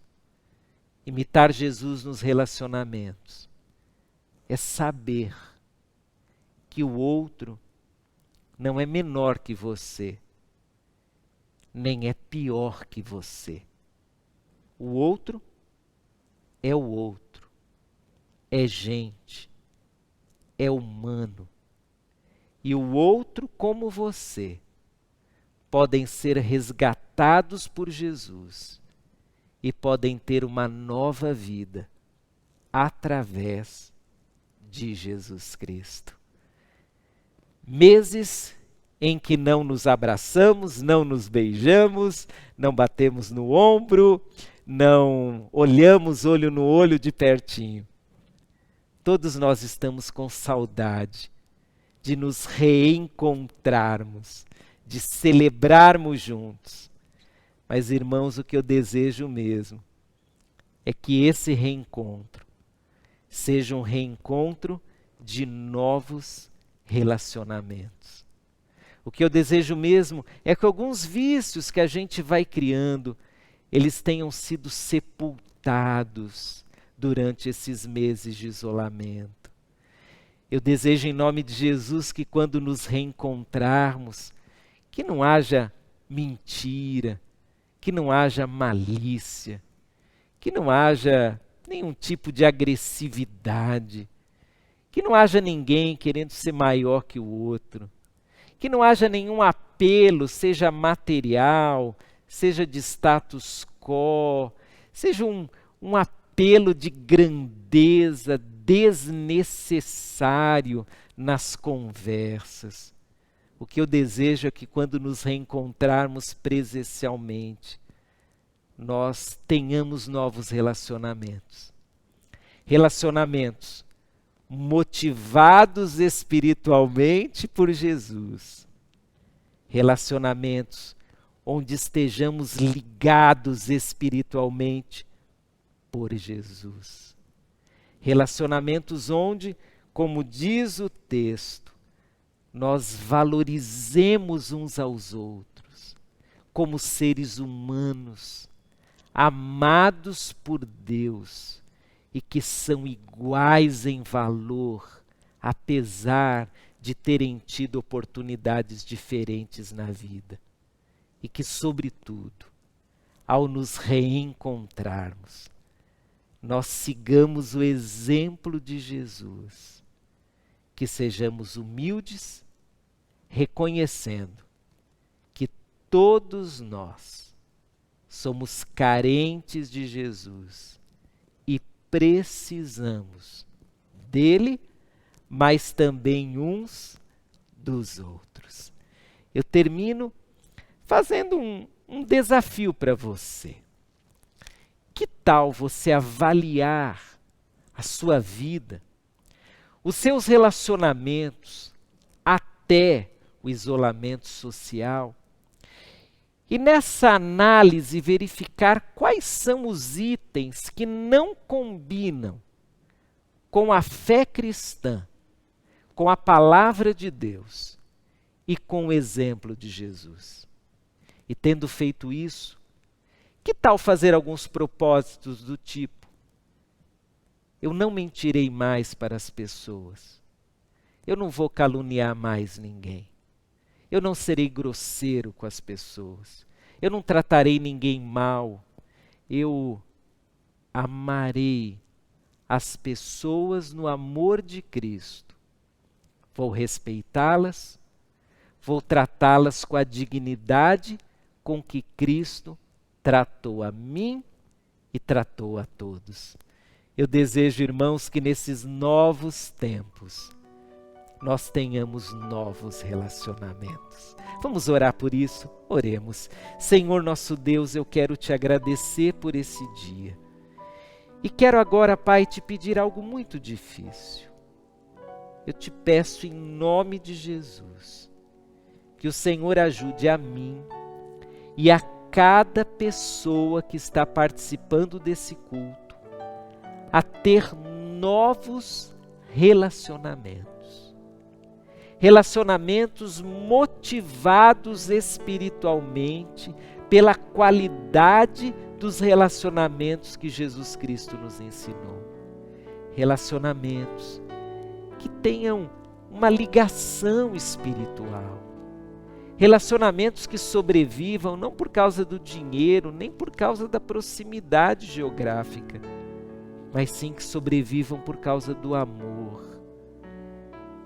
Imitar Jesus nos relacionamentos é saber que o outro não é menor que você, nem é pior que você. O outro é o outro, é gente, é humano. E o outro, como você, podem ser resgatados por Jesus e podem ter uma nova vida através de Jesus Cristo. Meses em que não nos abraçamos, não nos beijamos, não batemos no ombro, não olhamos olho no olho de pertinho. Todos nós estamos com saudade de nos reencontrarmos, de celebrarmos juntos. Mas, irmãos, o que eu desejo mesmo é que esse reencontro seja um reencontro de novos relacionamentos. O que eu desejo mesmo é que alguns vícios que a gente vai criando, eles tenham sido sepultados durante esses meses de isolamento. Eu desejo em nome de Jesus que quando nos reencontrarmos, que não haja mentira, que não haja malícia, que não haja nenhum tipo de agressividade, que não haja ninguém querendo ser maior que o outro, que não haja nenhum apelo, seja material, seja de status quo, seja um apelo de grandeza desnecessário nas conversas. O que eu desejo é que quando nos reencontrarmos presencialmente, nós tenhamos novos relacionamentos. Relacionamentos motivados espiritualmente por Jesus. Relacionamentos onde estejamos ligados espiritualmente por Jesus. Relacionamentos onde, como diz o texto, nós valorizemos uns aos outros como seres humanos, amados por Deus e que são iguais em valor, apesar de terem tido oportunidades diferentes na vida. E que, sobretudo, ao nos reencontrarmos, nós sigamos o exemplo de Jesus, que sejamos humildes, reconhecendo que todos nós somos carentes de Jesus e precisamos dele, mas também uns dos outros. Eu termino fazendo um desafio para você. Que tal você avaliar a sua vida, os seus relacionamentos, até o isolamento social, e nessa análise verificar quais são os itens que não combinam com a fé cristã, com a palavra de Deus e com o exemplo de Jesus. E tendo feito isso, que tal fazer alguns propósitos do tipo: eu não mentirei mais para as pessoas, eu não vou caluniar mais ninguém, eu não serei grosseiro com as pessoas, eu não tratarei ninguém mal, eu amarei as pessoas no amor de Cristo, vou respeitá-las, vou tratá-las com a dignidade com que Cristo tratou a mim e tratou a todos. Eu desejo, irmãos, que nesses novos tempos nós tenhamos novos relacionamentos. Vamos orar por isso? Oremos. Senhor nosso Deus, eu quero te agradecer por esse dia. E quero agora, Pai, te pedir algo muito difícil. Eu te peço em nome de Jesus, que o Senhor ajude a mim e a cada pessoa que está participando desse culto a ter novos relacionamentos. Relacionamentos motivados espiritualmente pela qualidade dos relacionamentos que Jesus Cristo nos ensinou. Relacionamentos que tenham uma ligação espiritual. Relacionamentos que sobrevivam não por causa do dinheiro, nem por causa da proximidade geográfica, mas sim que sobrevivam por causa do amor.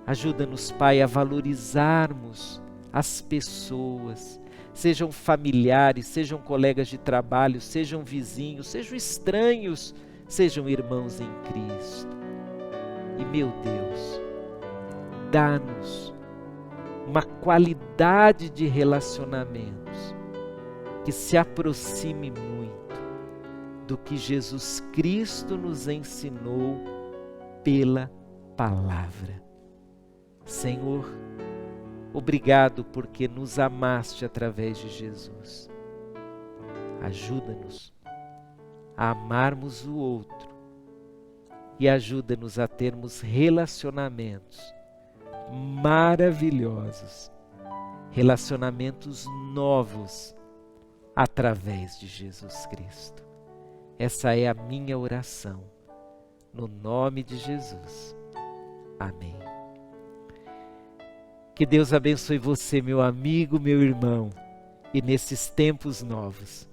Ajuda-nos, Pai, a valorizarmos as pessoas, sejam familiares, sejam colegas de trabalho, sejam vizinhos, sejam estranhos, sejam irmãos em Cristo. E, meu Deus, dá-nos uma qualidade de relacionamentos que se aproxime muito do que Jesus Cristo nos ensinou pela palavra. Senhor, obrigado porque nos amaste através de Jesus. Ajuda-nos a amarmos o outro e ajuda-nos a termos relacionamentos maravilhosos, relacionamentos novos através de Jesus Cristo. Essa é a minha oração, no nome de Jesus. Amém. Que Deus abençoe você, meu amigo, meu irmão, e nesses tempos novos,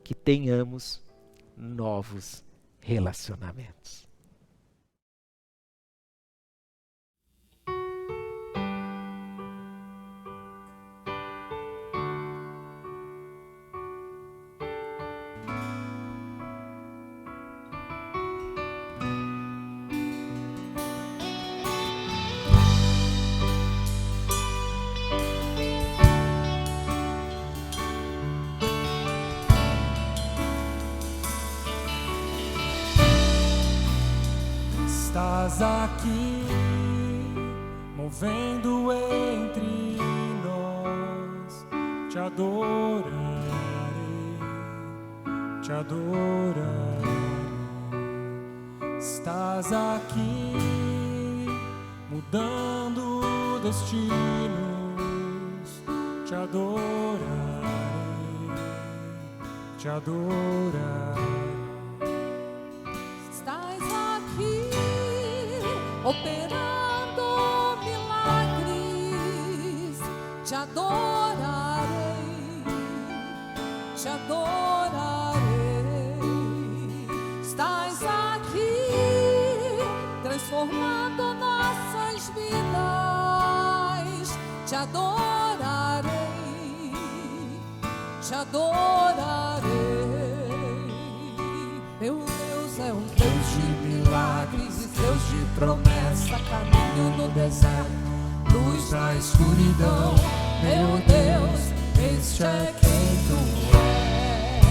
que tenhamos novos relacionamentos. Estás aqui, movendo entre nós, te adorarei, te adorarei. Estás aqui, mudando destinos, te adorarei, te adorarei. Operando milagres, te adorarei, te adorarei. Estás aqui, transformando nossas vidas, te adorarei, te adorarei. Meu Deus é um Deus de milagres, Deus de promessa, caminho no deserto, luz na escuridão. Meu Deus, este é quem tu és.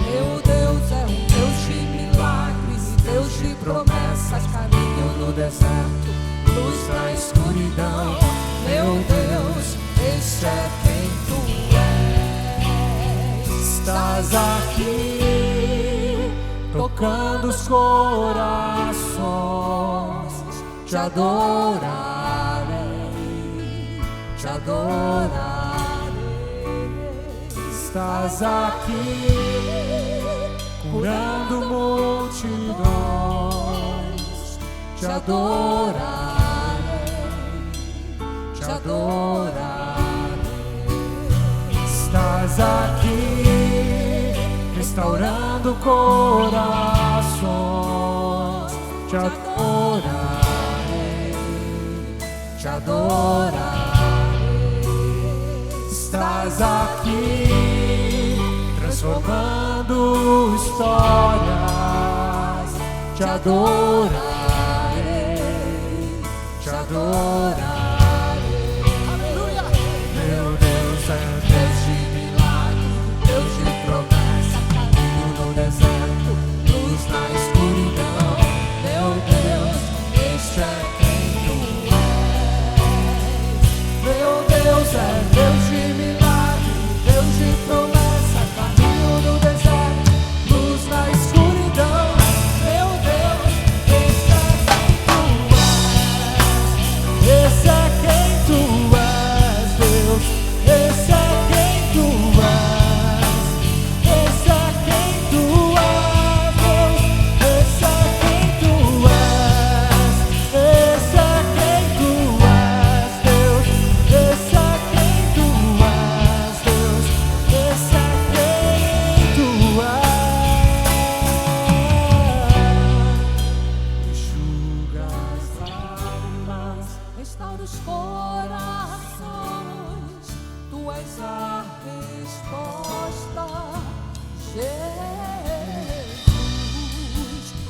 Meu Deus é um Deus de milagres, Deus de promessas, caminho no deserto, luz na escuridão. Meu Deus, este é quem tu és. Estás aqui, tocando os corações, te adorarei, te adorarei. Estás aqui, curando multidões, te adorarei, te adorarei. Estás aqui, restaurando corações, te adorarei, te adorarei. Estás aqui, transformando histórias, te adorarei, te adorarei. Aleluia! Meu Deus é Deus de milagre, Deus de promessa, caminho no deserto, luz na escuridão. Meu Deus, este é quem tu és. Meu Deus é Deus de milagre, Deus de promessa, caminho no deserto, luz na escuridão. Meu Deus, este é quem tu és. Esse é quem tu és, Deus. Esse é quem tu és. Esse é quem tu és, Deus. Esse é quem tu és. Esse é quem tu és, Deus. Esse é quem tu és, Deus. Esse é quem tu és. Enxuga as lágrimas, Restaura os corações, tu és a resposta, Jesus.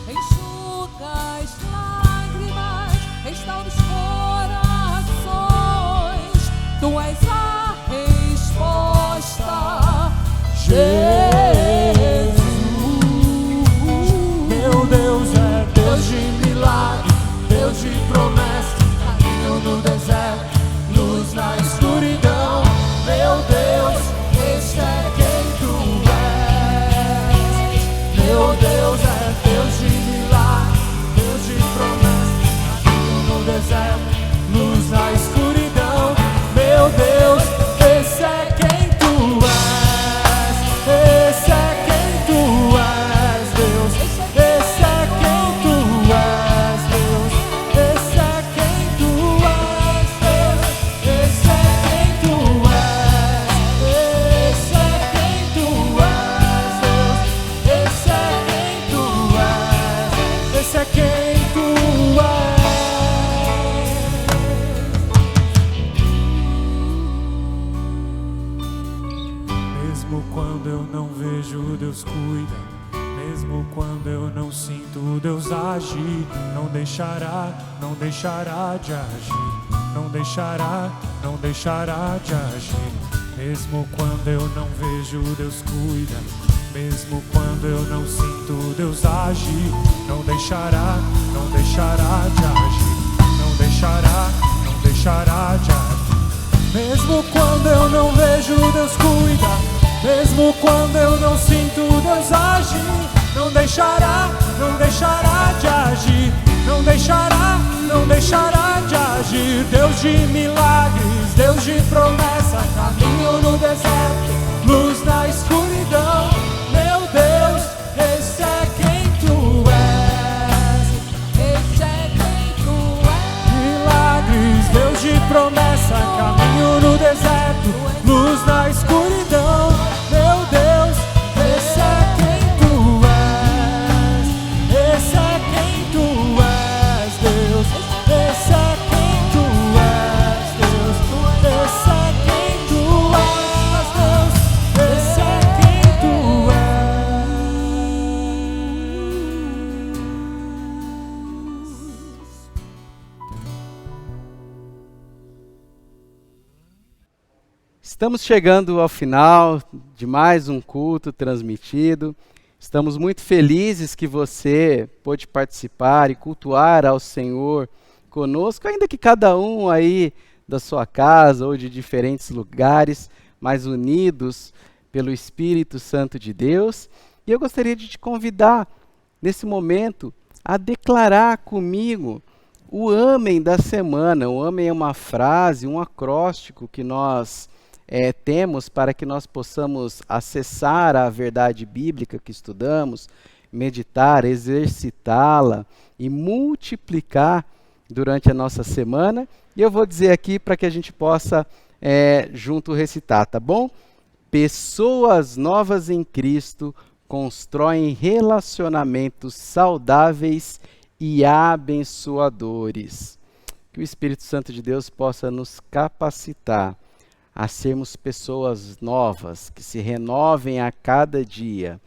Enxuga as lágrimas, restaura os corações, tu és a resposta, Jesus. Meu Deus é Deus de milagre, Deus de promessa, caminho no deserto, luz na escuridão. Meu Deus, este é quem tu és. Meu Deus é Deus de milagre, Deus de promessa, caminho no deserto, luz na escuridão. Meu Deus. Mesmo quando eu não vejo, Deus cuida. Mesmo quando eu não sinto, Deus age. Não deixará de agir. Não deixará de agir. Mesmo quando eu não vejo, Deus cuida. Mesmo quando eu não sinto, Deus age. Não deixará de agir. Não deixará de agir. Mesmo quando eu não vejo, Deus cuida. Mesmo quando eu não sinto, Deus age. Não deixará de agir. Não deixará de agir. Deus de milagres, Deus de promessa, caminho no deserto, luz na escuridão. Meu Deus, esse é quem tu és. Esse é quem tu és. Milagres, Deus de promessa, caminho no deserto, luz na escuridão. Meu Deus, esse é quem tu és. Esse é quem tu és, Deus. Esse é quem tu és, Deus. Esse é quem tu és, Deus. Esse é quem tu és. Estamos chegando ao final de mais um culto transmitido. Estamos muito felizes que você pôde participar e cultuar ao Senhor conosco, ainda que cada um aí da sua casa ou de diferentes lugares, mas unidos pelo Espírito Santo de Deus. E eu gostaria de te convidar, nesse momento, a declarar comigo o Amém da semana. O Amém é uma frase, um acróstico que nós temos para que nós possamos acessar a verdade bíblica que estudamos, meditar, exercitá-la e multiplicar durante a nossa semana. E eu vou dizer aqui para que a gente possa junto recitar, tá bom? Pessoas novas em Cristo constroem relacionamentos saudáveis e abençoadores. Que o Espírito Santo de Deus possa nos capacitar a sermos pessoas novas, que se renovem a cada dia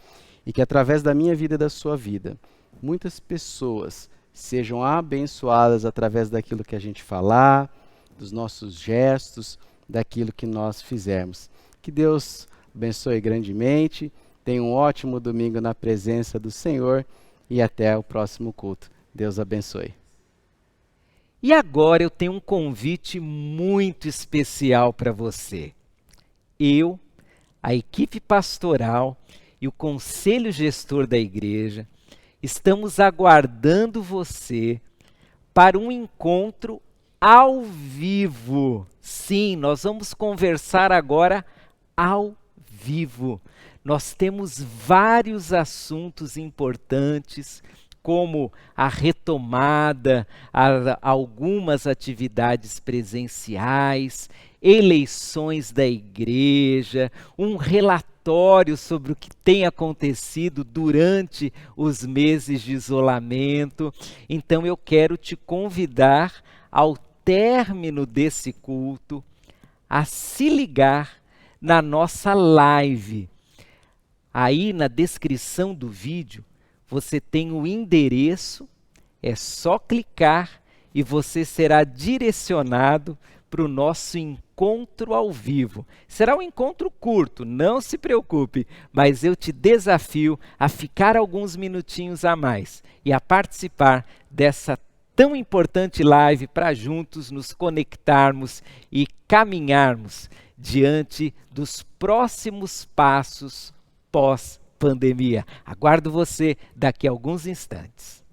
e que através da minha vida e da sua vida, muitas pessoas sejam abençoadas através daquilo que a gente falar, dos nossos gestos, daquilo que nós fizermos. Que Deus abençoe grandemente, tenha um ótimo domingo na presença do Senhor e até o próximo culto. Deus abençoe. E agora eu tenho um convite muito especial para você. Eu, a equipe pastoral e o conselho gestor da igreja estamos aguardando você para um encontro ao vivo. Sim, nós vamos conversar agora ao vivo. Nós temos vários assuntos importantes, como a retomada a algumas atividades presenciais, eleições da igreja, um relatório sobre o que tem acontecido durante os meses de isolamento. Então eu quero te convidar, ao término desse culto, a se ligar na nossa live. Aí na descrição do vídeo, você tem o endereço, é só clicar e você será direcionado para o nosso encontro ao vivo. Será um encontro curto, não se preocupe, mas eu te desafio a ficar alguns minutinhos a mais e a participar dessa tão importante live para juntos nos conectarmos e caminharmos diante dos próximos passos pós-pandemia. Aguardo você daqui a alguns instantes.